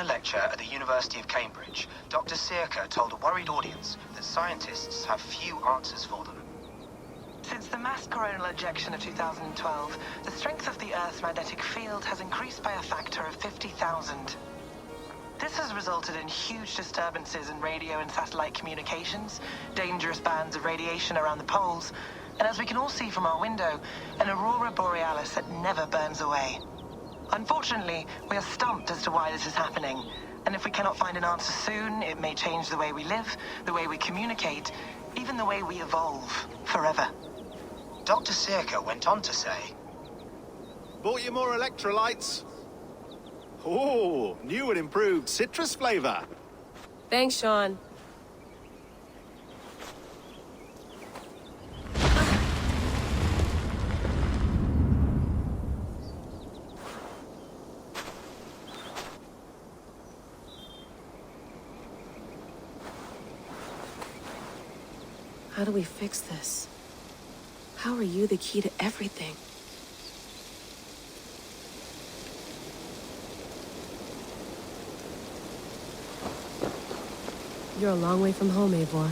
a lecture at the University of Cambridge, Dr. Sirka told a worried audience that scientists have few answers for them. Since the mass coronal ejection of 2012, the strength of the Earth's magnetic field has increased by a factor of 50,000. This has resulted in huge disturbances in radio and satellite communications, dangerous bands of radiation around the poles, and as we can all see from our window, an aurora borealis that never burns away. Unfortunately, we are stumped as to why this is happening, and if we cannot find an answer soon, it may change the way we live, the way we communicate, even the way we evolve, forever. Dr. Sirka went on to say, Bought you more electrolytes? Oh, new and improved citrus flavor. Thanks, Sean. How do we fix this? How are you the key to everything? You're a long way from home, Eivor.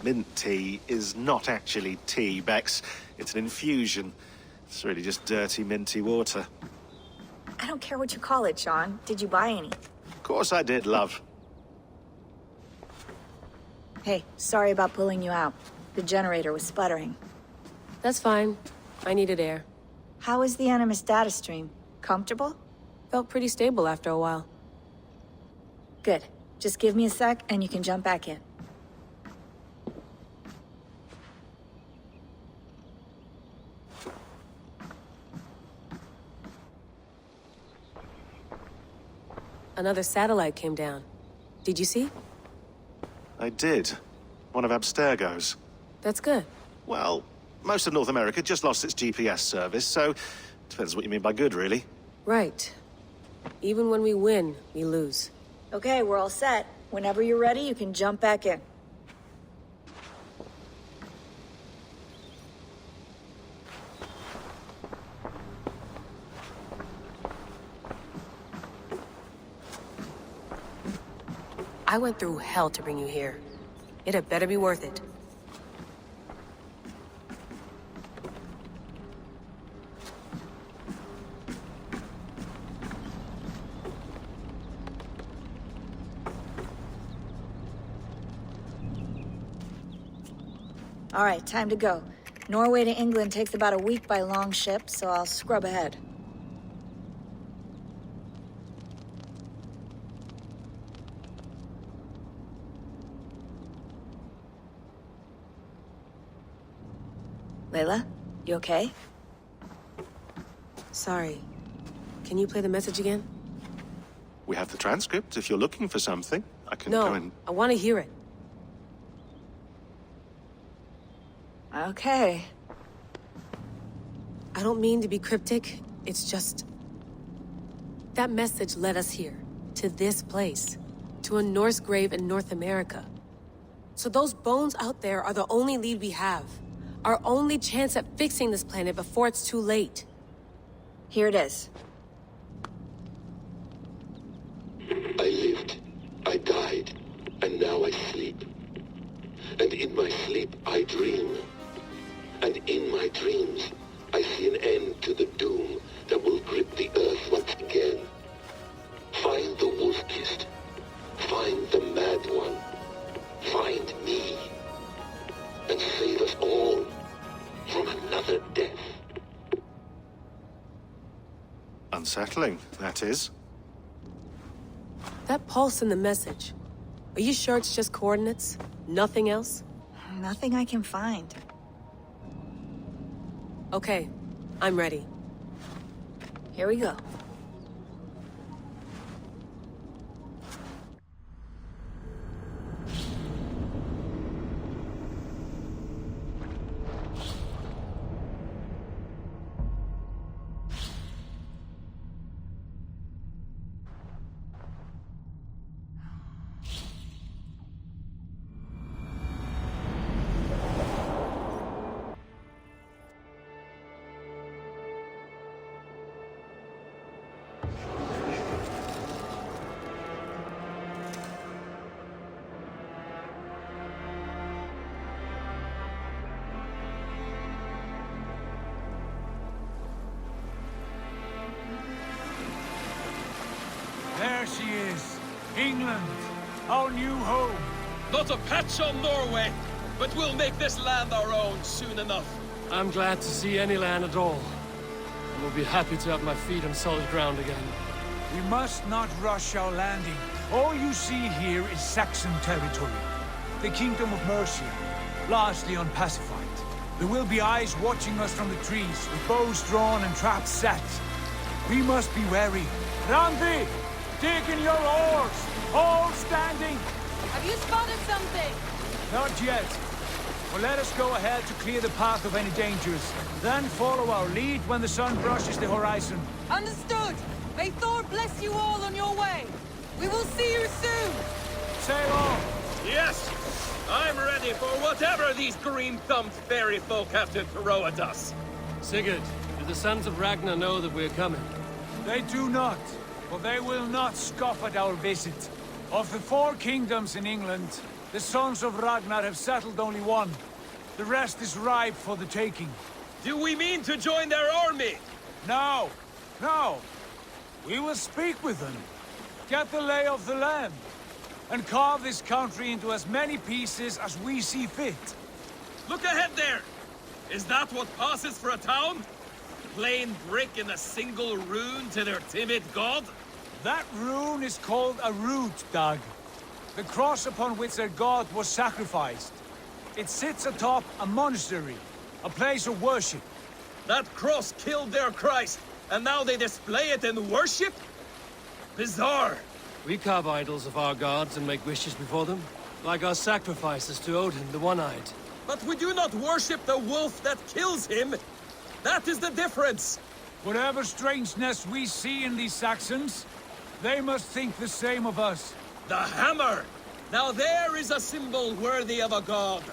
Mint tea is not actually tea, Bex. It's an infusion. It's really just dirty, minty water. I don't care what you call it, Sean. Did you buy any? Of course I did, love. Hey, sorry about pulling you out. The generator was sputtering. That's fine. I needed air. How is the Animus data stream? Comfortable? Felt pretty stable after a while. Good. Just give me a sec and you can jump back in. Another satellite came down. Did you see? I did. One of Abstergo's. That's good. Well, most of North America just lost its GPS service, so depends what you mean by good, really. Right. Even when we win, we lose. Okay, we're all set. Whenever you're ready, you can jump back in. I went through hell to bring you here. It had better be worth it. All right, time to go. Norway to England takes about a week by long ship, so I'll scrub ahead. Layla, you okay? Sorry. Can you play the message again? We have the transcript. If you're looking for something, I can go and... No, I want to hear it. Okay. I don't mean to be cryptic. It's just... that message led us here. To this place. To a Norse grave in North America. So those bones out there are the only lead we have. Our only chance at fixing this planet before it's too late. Here it is. I lived, I died, and now I sleep. And in my sleep I dream. And in my dreams I see an end to the doom that will grip the earth once again. Find the wolf-kissed. Find the mad one. Find me. And save us all from another death. Unsettling, that is. That pulse in the message. Are you sure it's just coordinates? Nothing else? Nothing I can find. Okay, I'm ready. Here we go. England, our new home. Not a patch on Norway, but we'll make this land our own soon enough. I'm glad to see any land at all. I will be happy to have my feet on solid ground again. We must not rush our landing. All you see here is Saxon territory. The Kingdom of Mercia, largely unpacified. There will be eyes watching us from the trees, with bows drawn and traps set. We must be wary. Randi! Dig in your oars! All standing! Have you spotted something? Not yet. Well, let us go ahead to clear the path of any dangers. Then follow our lead when the sun brushes the horizon. Understood! May Thor bless you all on your way! We will see you soon! Sail on! Yes! I'm ready for whatever these green-thumbed fairy folk have to throw at us. Sigurd, do the sons of Ragnar know that we're coming? They do not, but they will not scoff at our visit. Of the 4 kingdoms in England, the sons of Ragnar have settled only one. The rest is ripe for the taking. Do we mean to join their army? No, no. We will speak with them, get the lay of the land, and carve this country into as many pieces as we see fit. Look ahead there! Is that what passes for a town? Plain brick in a single rune to their timid god? That rune is called a root, Dag. The cross upon which their god was sacrificed. It sits atop a monastery, a place of worship. That cross killed their Christ, and now they display it in worship? Bizarre. We carve idols of our gods and make wishes before them, like our sacrifices to Odin, the One-Eyed. But we do not worship the wolf that kills him. That is the difference. Whatever strangeness we see in these Saxons, they must think the same of us. The hammer! Now there is a symbol worthy of a god.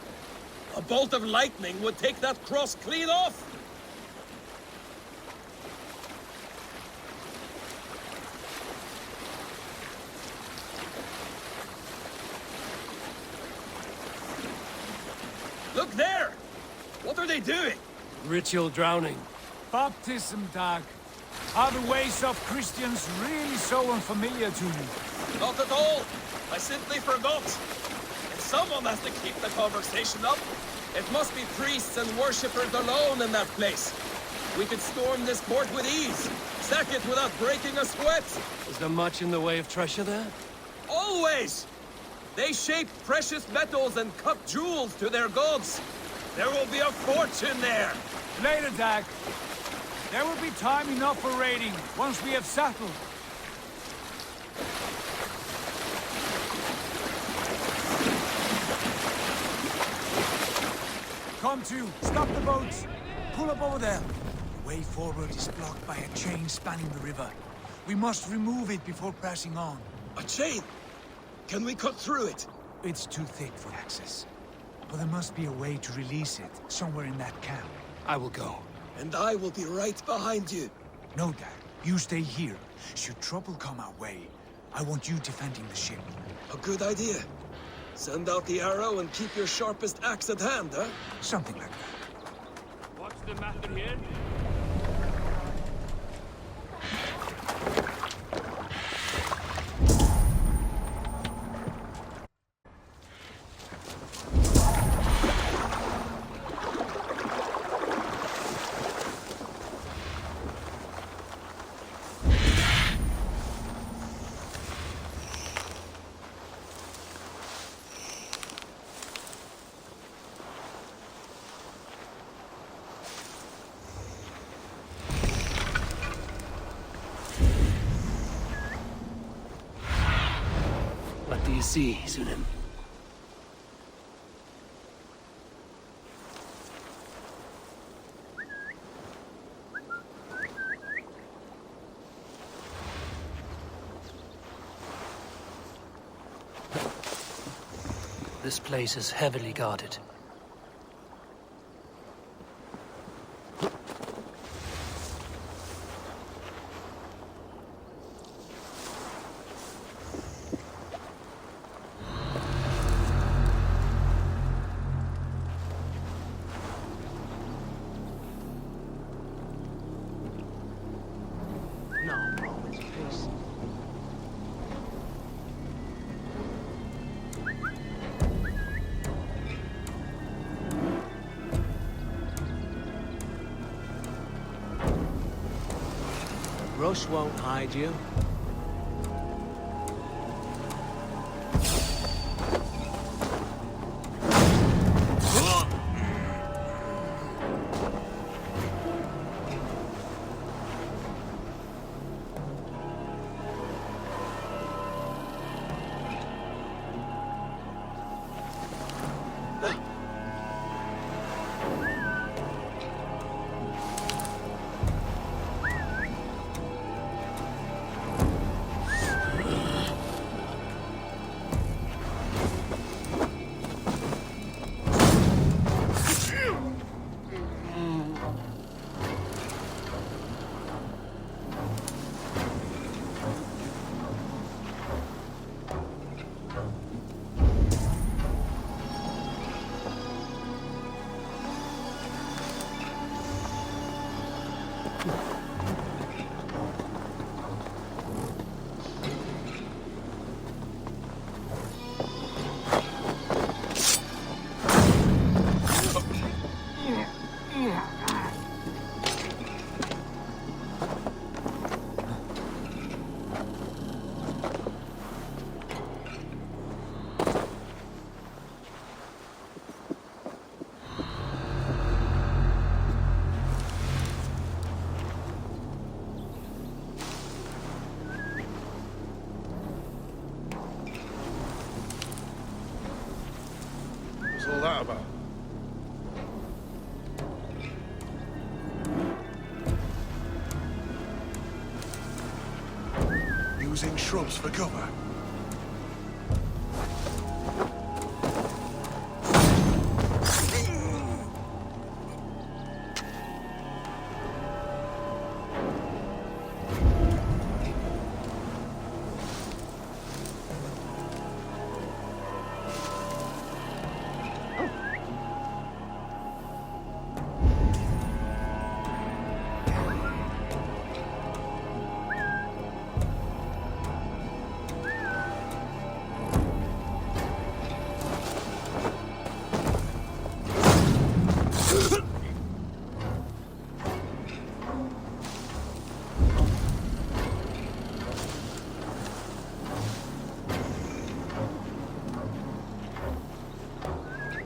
A bolt of lightning would take that cross clean off. Look there! What are they doing? Ritual drowning. Baptism, Dag. Are the ways of Christians really so unfamiliar to you? Not at all. I simply forgot. If someone has to keep the conversation up, it must be priests and worshippers alone in that place. We could storm this port with ease, sack it without breaking a sweat. Is there much in the way of treasure there? Always! They shape precious metals and cut jewels to their gods. There will be a fortune there. Later, Dag. There will be time enough for raiding, once we have settled. Come to, stop the boats. Pull up over there. The way forward is blocked by a chain spanning the river. We must remove it before pressing on. A chain? Can we cut through it? It's too thick for access. But there must be a way to release it, somewhere in that camp. I will go. And I will be right behind you. No, Dad. You stay here. Should trouble come our way, I want you defending the ship. A good idea. Send out the arrow and keep your sharpest axe at hand, huh? Something like that. What's the matter here? What do you see, Sunan? This place is heavily guarded. Rust won't hide you. What's all that about? Using shrubs for cover.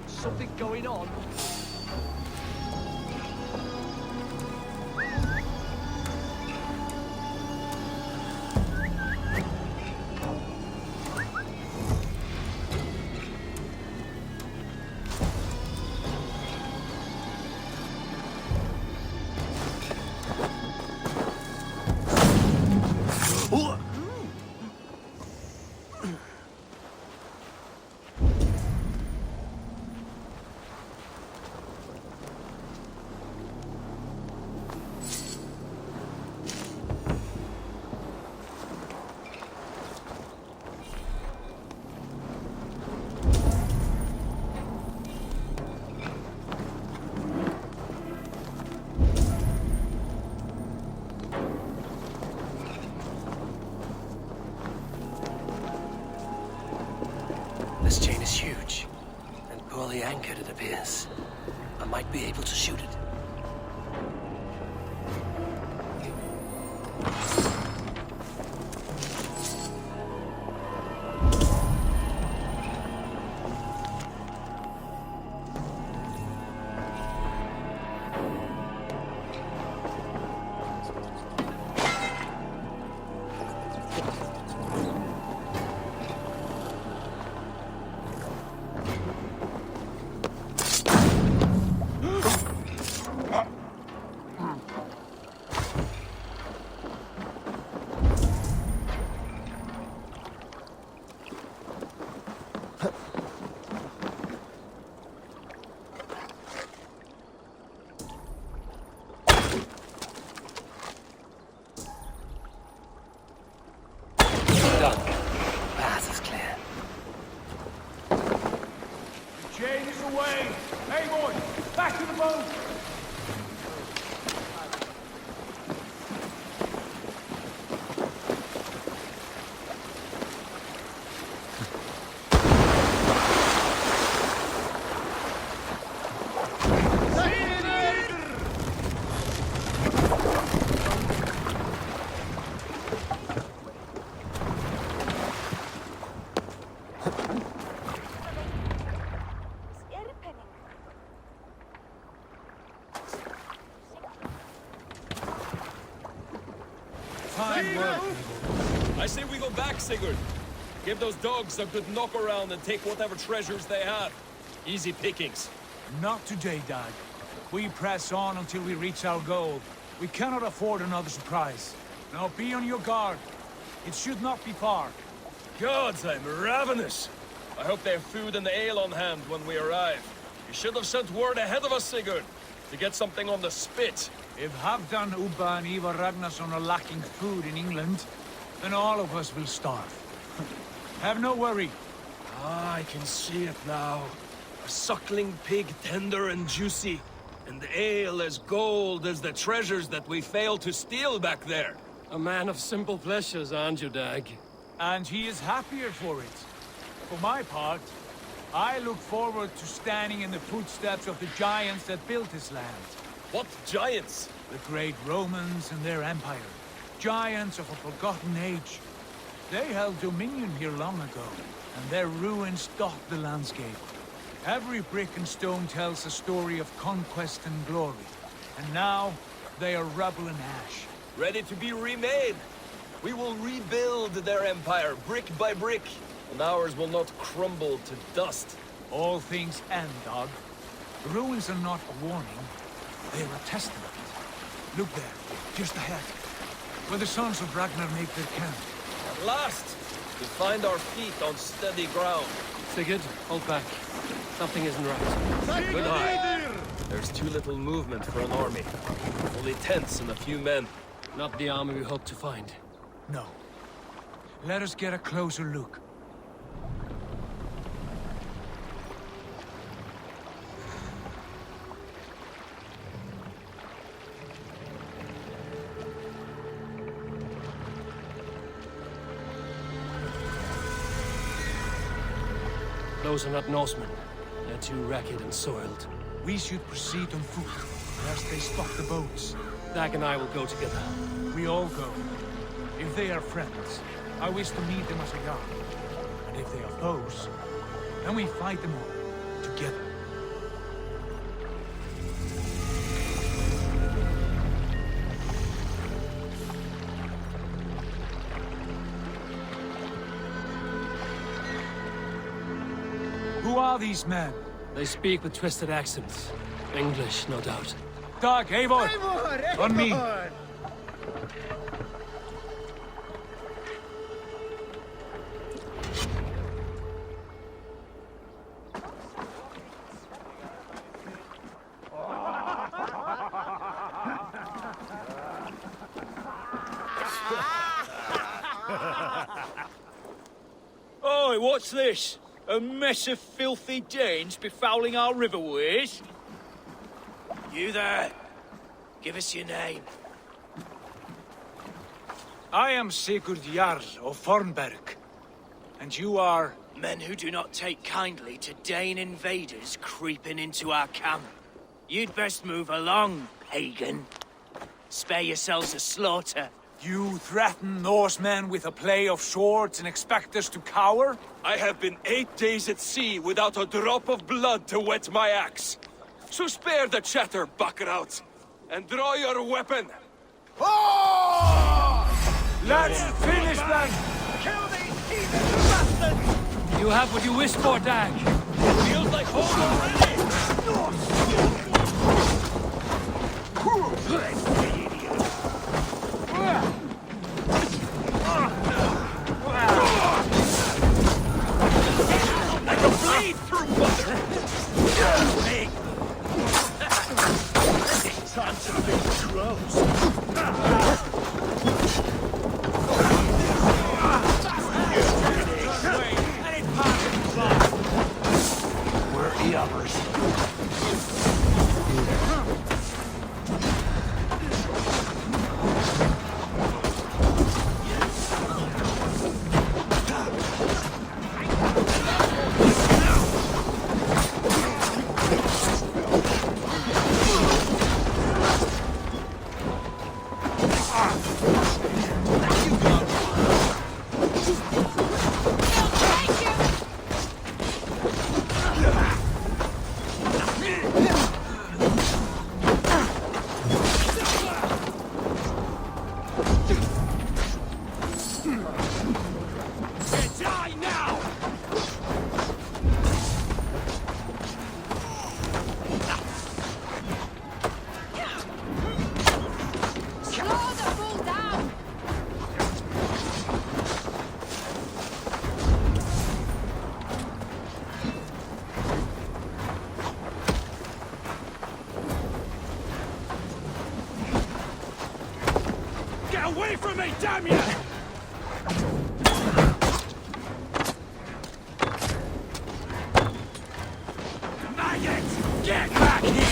Something going on. This chain is huge, and poorly anchored, it appears. I might be able to shoot it. Fine work. I say we go back, Sigurd. Give those dogs a good knock around and take whatever treasures they have. Easy pickings. Not today, Dag. We press on until we reach our goal. We cannot afford another surprise. Now be on your guard. It should not be far. Gods, I'm ravenous. I hope they have food and ale on hand when we arrive. You should have sent word ahead of us, Sigurd, to get something on the spit. If Halfdan, Ubba and Ivar Ragnarsson are lacking food in England, then all of us will starve. Have no worry. Ah, I can see it now. A suckling pig, tender and juicy. And ale as gold as the treasures that we failed to steal back there. A man of simple pleasures, aren't you, Dag? And he is happier for it. For my part, I look forward to standing in the footsteps of the giants that built this land. What giants? The great Romans and their empire. Giants of a forgotten age. They held dominion here long ago, and their ruins dot the landscape. Every brick and stone tells a story of conquest and glory. And now, they are rubble and ash. Ready to be remade. We will rebuild their empire, brick by brick, and ours will not crumble to dust. All things end, Dog. The ruins are not a warning, they are a testament. Look there, just ahead, where the sons of Ragnar make their camp. At last, we find our feet on steady ground. Sigurd, hold back. Something isn't right. Good eye. There's too little movement for an army. Only tents and a few men. Not the army we hoped to find. No. Let us get a closer look. Those are not Norsemen. They're too ragged and soiled. We should proceed on foot, lest they stop the boats. Dag and I will go together. We all go. If they are friends, I wish to meet them as a guard. And if they are foes, then we fight them all, together. Who are these men? They speak with twisted accents. English, no doubt. Dag, Eivor! On me! Oi, what's this? A mess of filthy Danes befouling our riverways? You there? Give us your name. I am Sigurd Jarl of Fornberg. And you are? Men who do not take kindly to Dane invaders creeping into our camp. You'd best move along, pagan. Spare yourselves a slaughter. You threaten Norsemen with a play of swords and expect us to cower? I have been 8 days at sea without a drop of blood to wet my axe. So spare the chatter, buckerouts, and draw your weapon. Let's finish them! Kill these heathen bastards! You have what you wished for, Dag. Feels like home already! I can bleed through mother! Hey! Time to big crows! We're the others. away from me, damn you! Maggots! Get back here!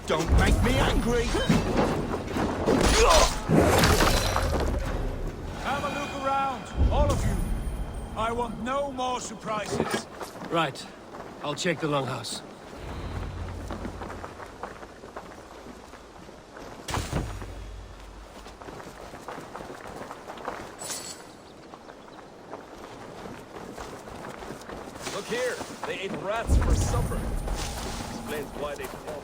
Don't make me angry! Have a look around, all of you. I want no more surprises. Right. I'll check the longhouse. Look here, they ate rats for supper. Explains why they fought.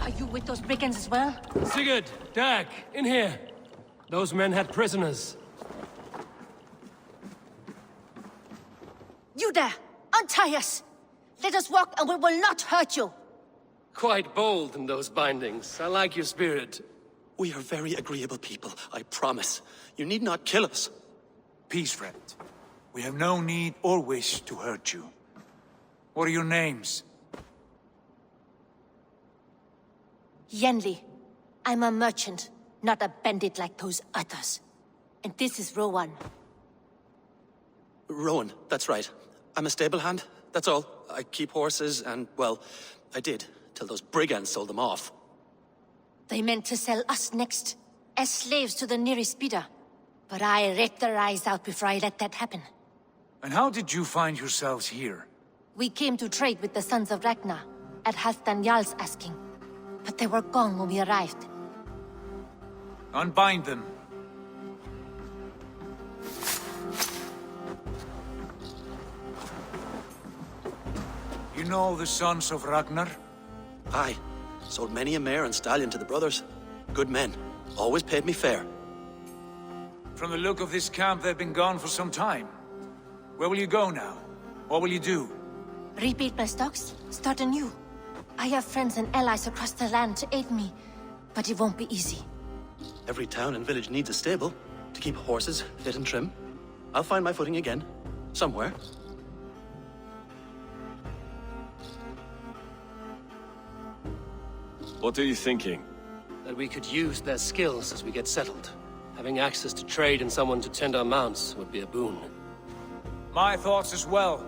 Are you with those brigands as well? Sigurd, Dag, in here. Those men had prisoners. You there! Untie us! Let us walk and we will not hurt you! Quite bold in those bindings. I like your spirit. We are very agreeable people, I promise. You need not kill us. Peace, friend. We have no need or wish to hurt you. What are your names? Yenli. I'm a merchant, not a bandit like those others. And this is Rowan. Rowan, that's right. I'm a stable hand, that's all. I keep horses and, well, I did, till those brigands sold them off. They meant to sell us next, as slaves to the nearest bidder. But I ripped their eyes out before I let that happen. And how did you find yourselves here? We came to trade with the Sons of Ragnar, at Halfdan Jarl's asking. But they were gone when we arrived. Unbind them. You know the Sons of Ragnar? Aye. Sold many a mare and stallion to the brothers. Good men. Always paid me fair. From the look of this camp, they've been gone for some time. Where will you go now? What will you do? Rebuild my stocks, start anew. I have friends and allies across the land to aid me, but it won't be easy. Every town and village needs a stable to keep horses fit and trim. I'll find my footing again. Somewhere. What are you thinking? That we could use their skills as we get settled. Having access to trade and someone to tend our mounts would be a boon. My thoughts as well.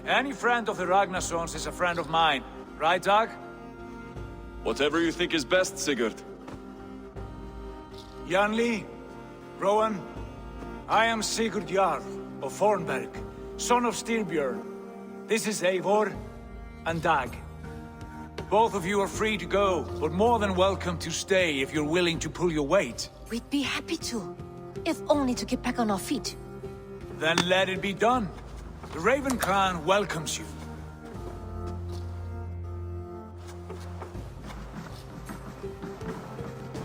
Any friend of the Ragnarsons is a friend of mine. Right, Dag? Whatever you think is best, Sigurd. Janli, Rowan, I am Sigurd Jarl of Fornberg, son of Styrbjörn. This is Eivor and Dag. Both of you are free to go, but more than welcome to stay if you're willing to pull your weight. We'd be happy to, if only to get back on our feet. Then let it be done. The Raven clan welcomes you.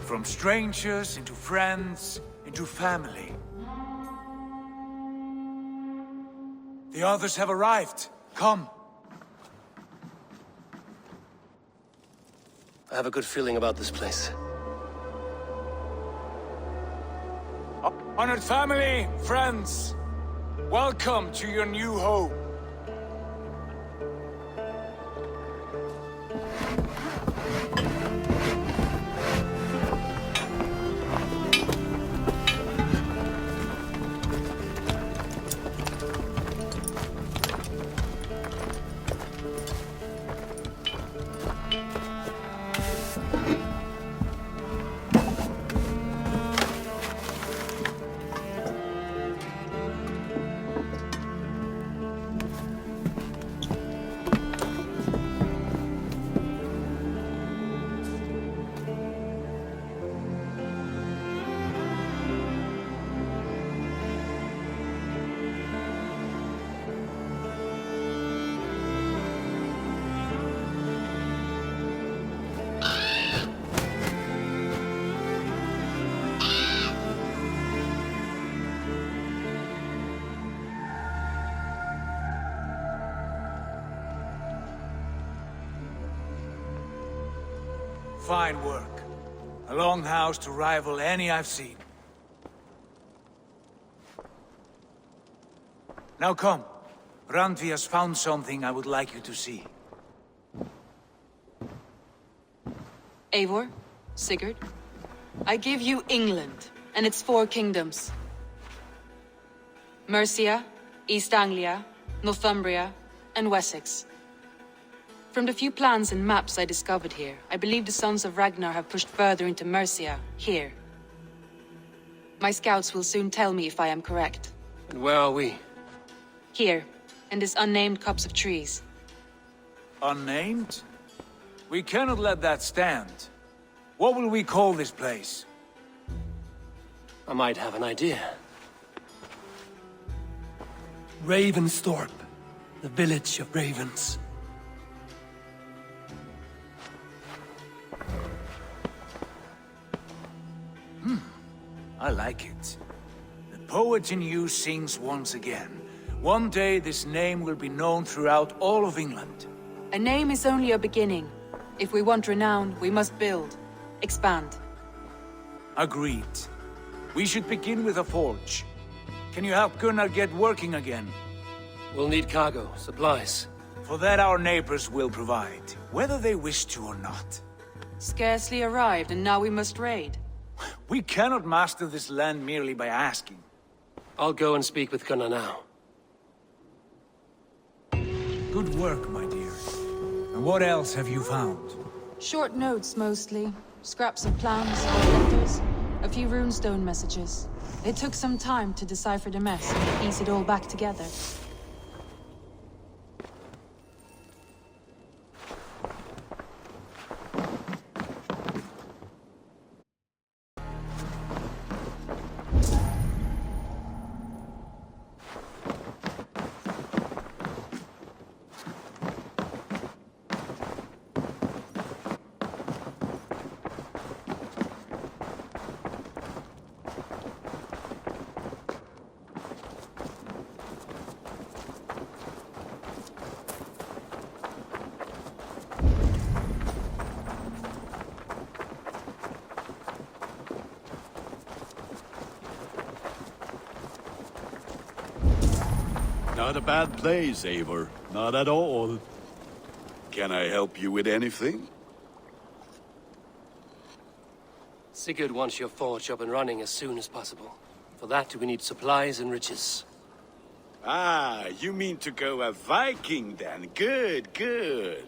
From strangers into friends, into family. The others have arrived. Come. I have a good feeling about this place. Honored family, friends, welcome to your new home. Fine work. A longhouse to rival any I've seen. Now come. Randvi has found something I would like you to see. Eivor, Sigurd, I give you England and its 4 kingdoms. Mercia, East Anglia, Northumbria, and Wessex. From the few plans and maps I discovered here, I believe the Sons of Ragnar have pushed further into Mercia, here. My scouts will soon tell me if I am correct. And where are we? Here, in this unnamed copse of trees. Unnamed? We cannot let that stand. What will we call this place? I might have an idea. Ravensthorpe, the village of ravens. I like it. The poet in you sings once again. One day this name will be known throughout all of England. A name is only a beginning. If we want renown, we must build, expand. Agreed. We should begin with a forge. Can you help Gunnar get working again? We'll need cargo, supplies. For that our neighbors will provide, whether they wish to or not. Scarcely arrived, and now we must raid. We cannot master this land merely by asking. I'll go and speak with Gunnar now. Good work, my dear. And what else have you found? Short notes, mostly. Scraps of plans, letters, a few runestone messages. It took some time to decipher the mess and piece it all back together. Not a bad place, Eivor. Not at all. Can I help you with anything? Sigurd wants your forge up and running as soon as possible. For that, we need supplies and riches. Ah, you mean to go a Viking then? Good, good.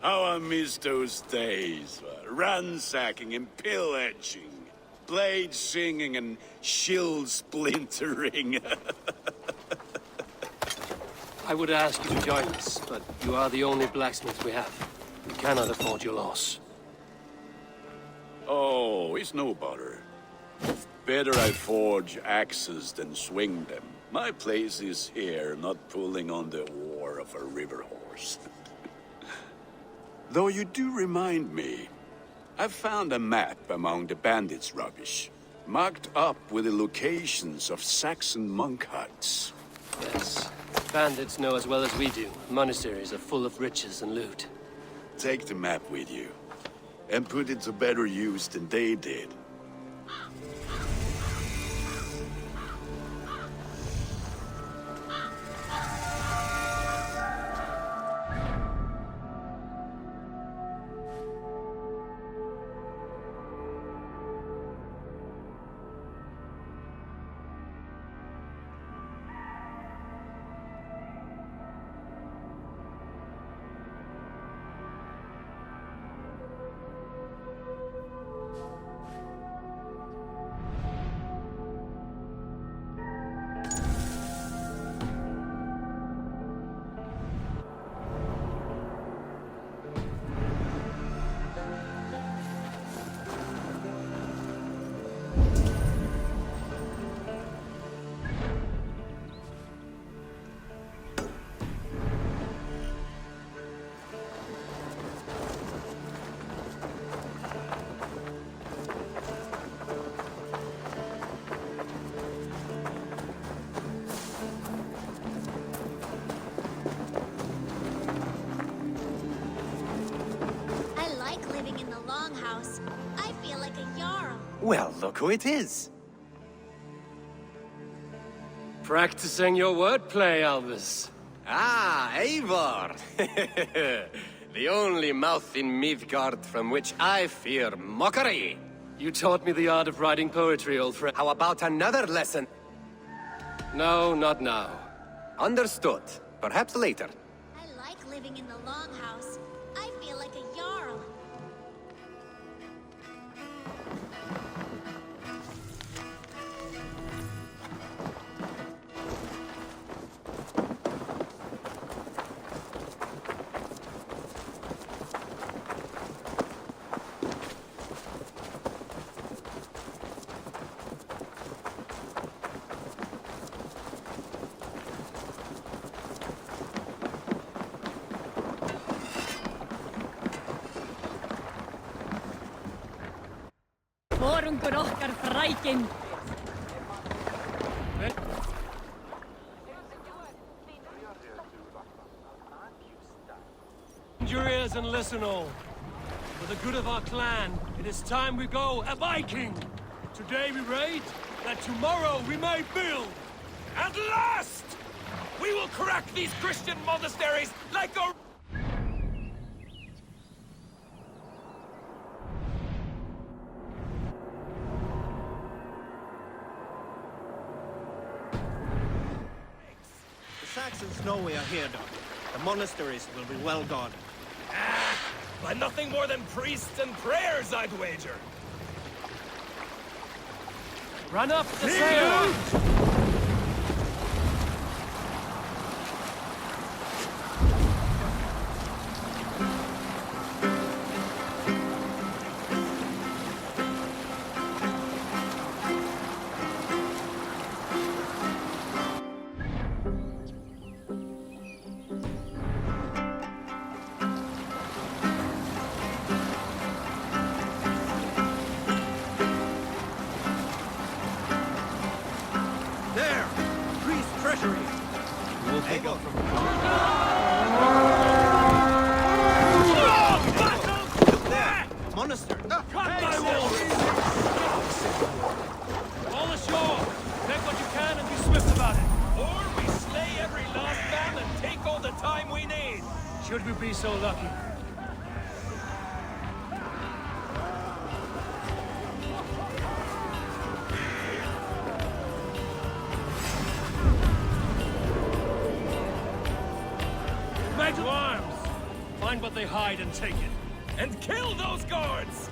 How I miss those days. Ransacking and pillaging. Blade singing and shield splintering. I would ask you to join us, but you are the only blacksmith we have. We cannot afford your loss. Oh, it's no bother. Better I forge axes than swing them. My place is here, not pulling on the oar of a river horse. Though you do remind me, I've found a map among the bandits' rubbish, marked up with the locations of Saxon monk huts. Yes. Bandits know as well as we do. Monasteries are full of riches and loot. Take the map with you, and put it to better use than they did. longhouse, I feel like a Jarl. Well, look who it is. Practicing your wordplay, Albus. Ah, Eivor! The only mouth in Midgard from which I fear mockery. You taught me the art of writing poetry, old friend. How about another lesson? No, not now. Understood. Perhaps later. I like living in the longhouse. I feel like a Jarl. Vorungur okkar frækin. Bend your ears and listen all. For the good of our clan, it is time we go a Viking. Today we raid, that tomorrow we may build. At last! We will crack these Christian monasteries like a... The Saxons know we are here, Doc. The monasteries will be well guarded. By nothing more than priests and prayers, I'd wager. Run up the sail! There! Priest treasury! We'll take up from here. Look there! Monastery! Cut my walls! All ashore! Take what you can and be swift about it. Or we slay every last man and take all the time we need. Should we be so lucky? Back to arms! Find what they hide and take it. And kill those guards!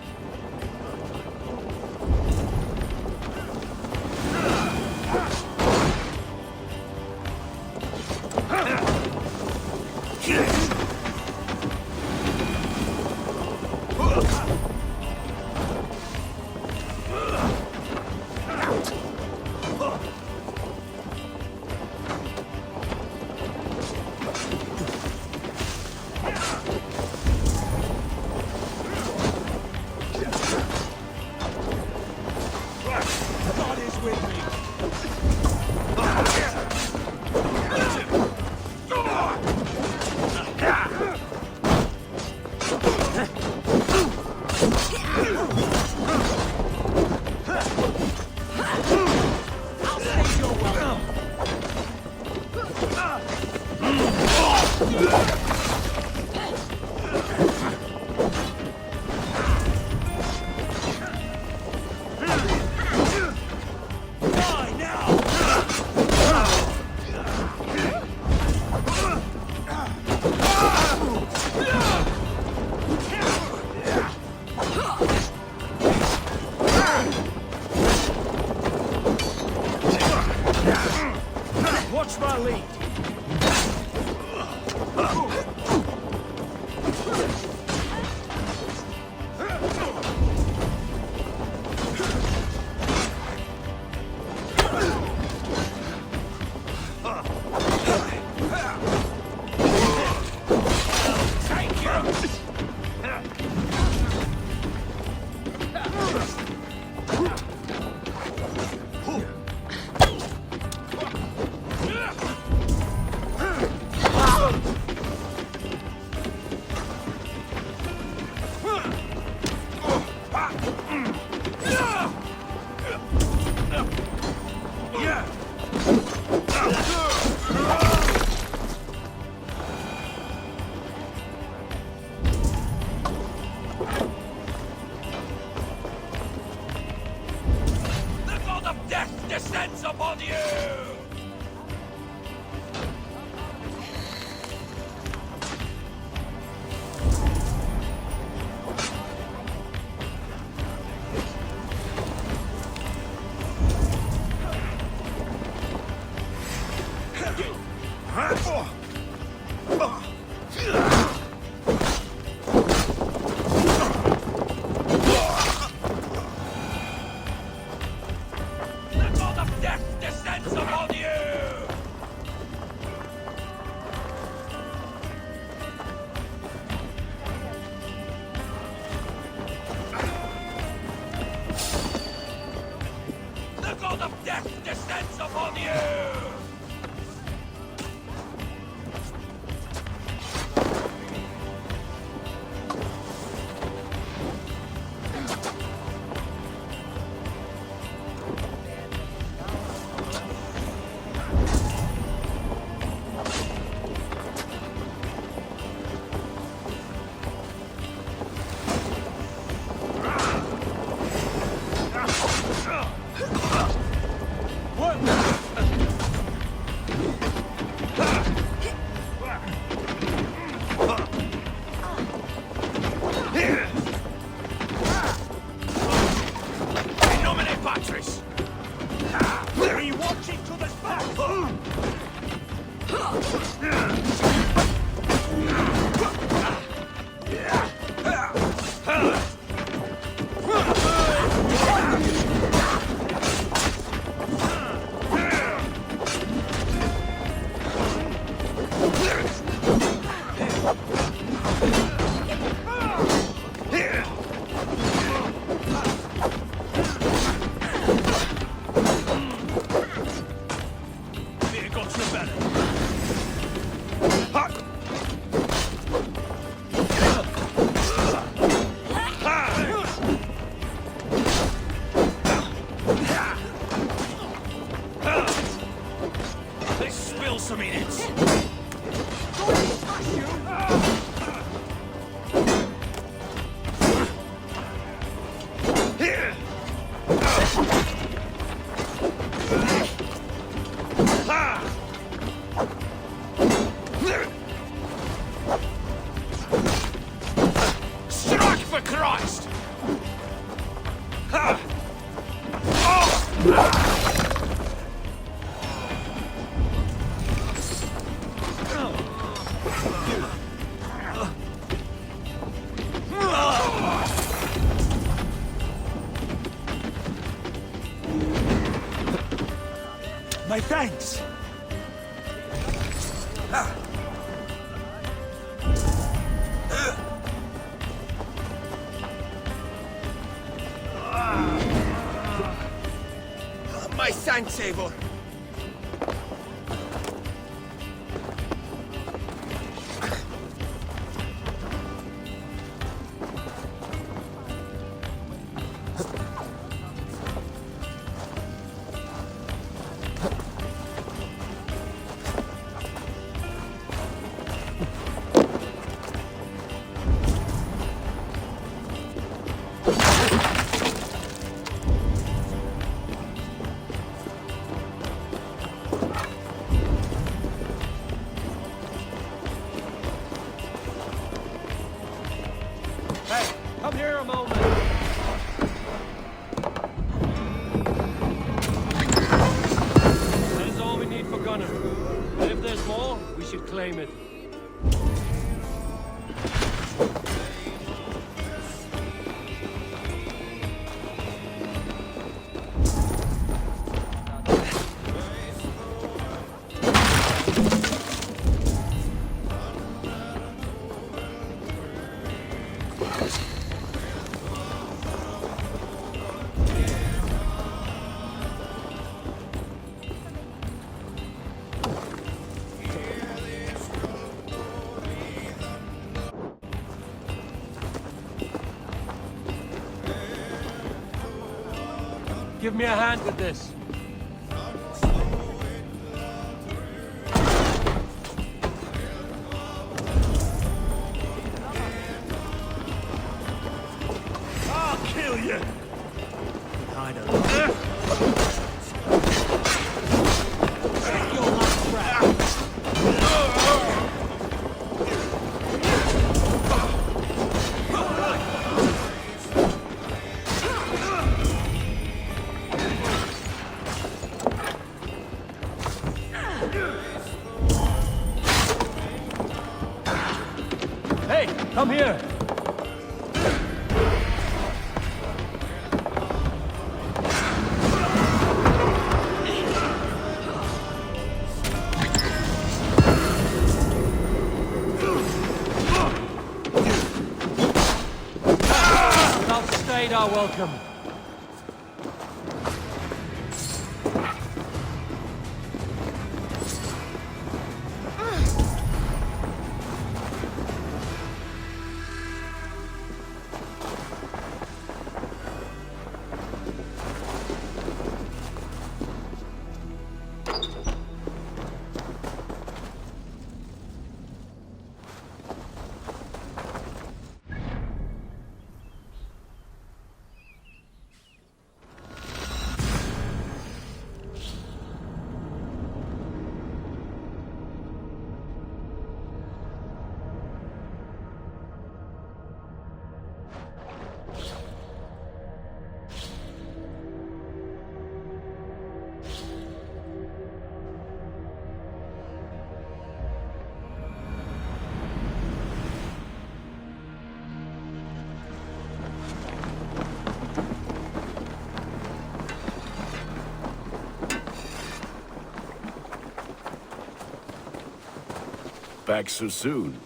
God is with me! I'll state your welcome. Die now! Watch my lead! The god of death descends upon you! The god of death descends upon you! The god of death descends upon you! Nomine Patris! We watch it to the back! Here got you better. Let's spill some in it. Strike for Christ! My thanks! My thanks, Eivor. Hey, come here a moment. That is all we need for Gunner. And if there's more, we should claim it. give me a hand with this. I'll kill you! Kind of. Hey, come here! Outstayed our welcome. Back so soon.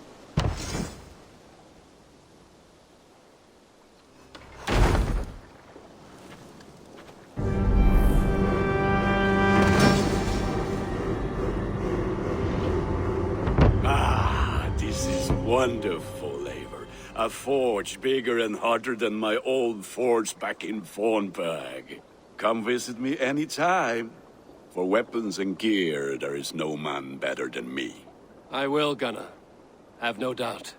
Ah, this is wonderful, Eivor. A forge bigger and hotter than my old forge back in Fornburg. Come visit me anytime. For weapons and gear, there is no man better than me. I will, Gunnar. Have no doubt.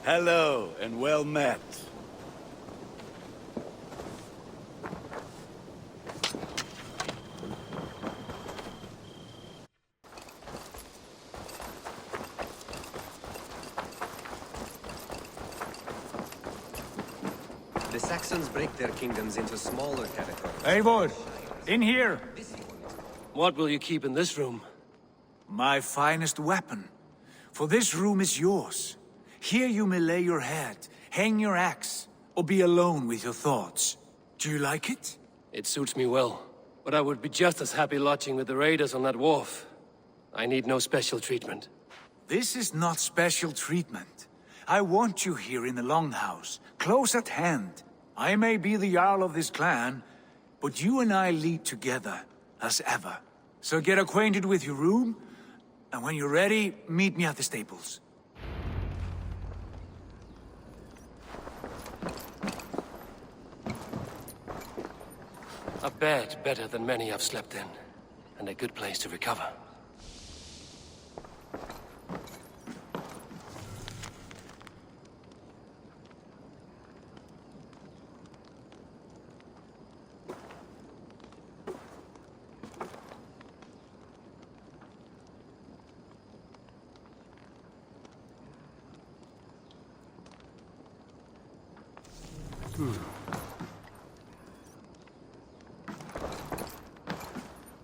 Hello, and well met. The Saxons break their kingdoms into smaller territories. Eivor, in here! What will you keep in this room? My finest weapon. For this room is yours. Here you may lay your head, hang your axe, or be alone with your thoughts. Do you like it? It suits me well. But I would be just as happy lodging with the raiders on that wharf. I need no special treatment. This is not special treatment. I want you here in the Longhouse, close at hand. I may be the Jarl of this clan, but you and I lead together, as ever. So get acquainted with your room, and when you're ready, meet me at the stables. A bed better than many I've slept in, and a good place to recover.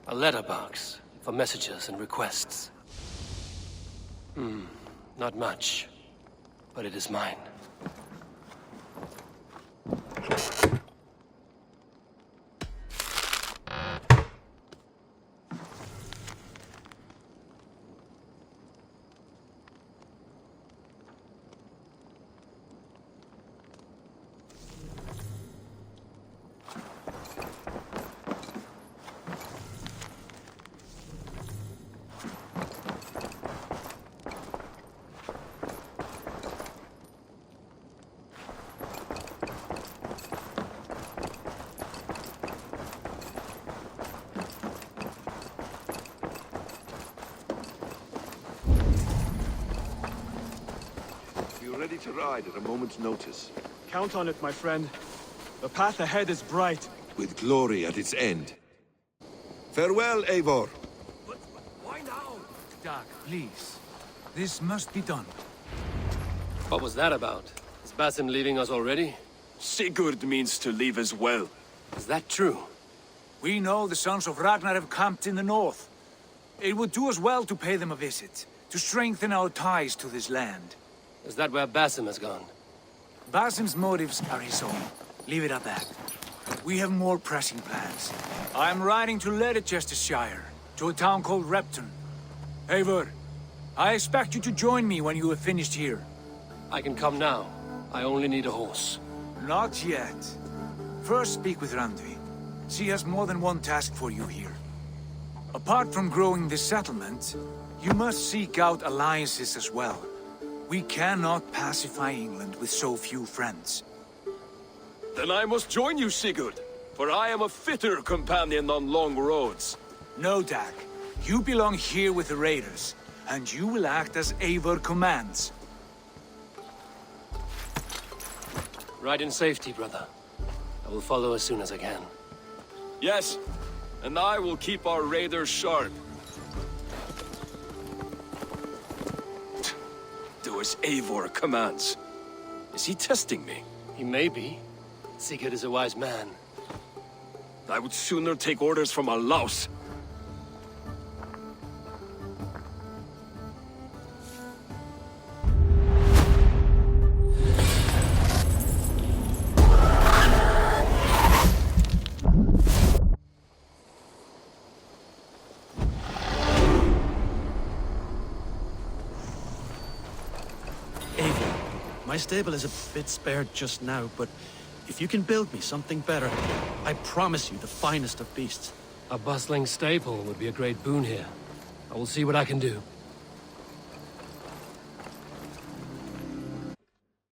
A letterbox for messages and requests. Not much, but it is mine. ready to ride at a moment's notice. Count on it, my friend. The path ahead is bright. With glory at its end. Farewell, Eivor. But why now? Dag, please. This must be done. What was that about? Is Basim leaving us already? Sigurd means to leave as well. Is that true? We know the sons of Ragnar have camped in the north. It would do us well to pay them a visit, to strengthen our ties to this land. Is that where Basim has gone? Basim's motives are his own. Leave it at that. We have more pressing plans. I'm riding to Leicestershire, to a town called Repton. Eivor, I expect you to join me when you have finished here. I can come now. I only need a horse. Not yet. First speak with Randvi. She has more than one task for you here. Apart from growing this settlement, you must seek out alliances as well. We cannot pacify England with so few friends. Then I must join you, Sigurd, for I am a fitter companion on long roads. No, Dag. You belong here with the raiders, and you will act as Eivor commands. Ride in safety, brother. I will follow as soon as I can. Yes, and I will keep our raiders sharp. Do as Eivor commands. Is he testing me? He may be. Sigurd is a wise man. I would sooner take orders from a louse. My stable is a bit spared just now, but if you can build me something better, I promise you the finest of beasts. A bustling stable would be a great boon here. I will see what I can do.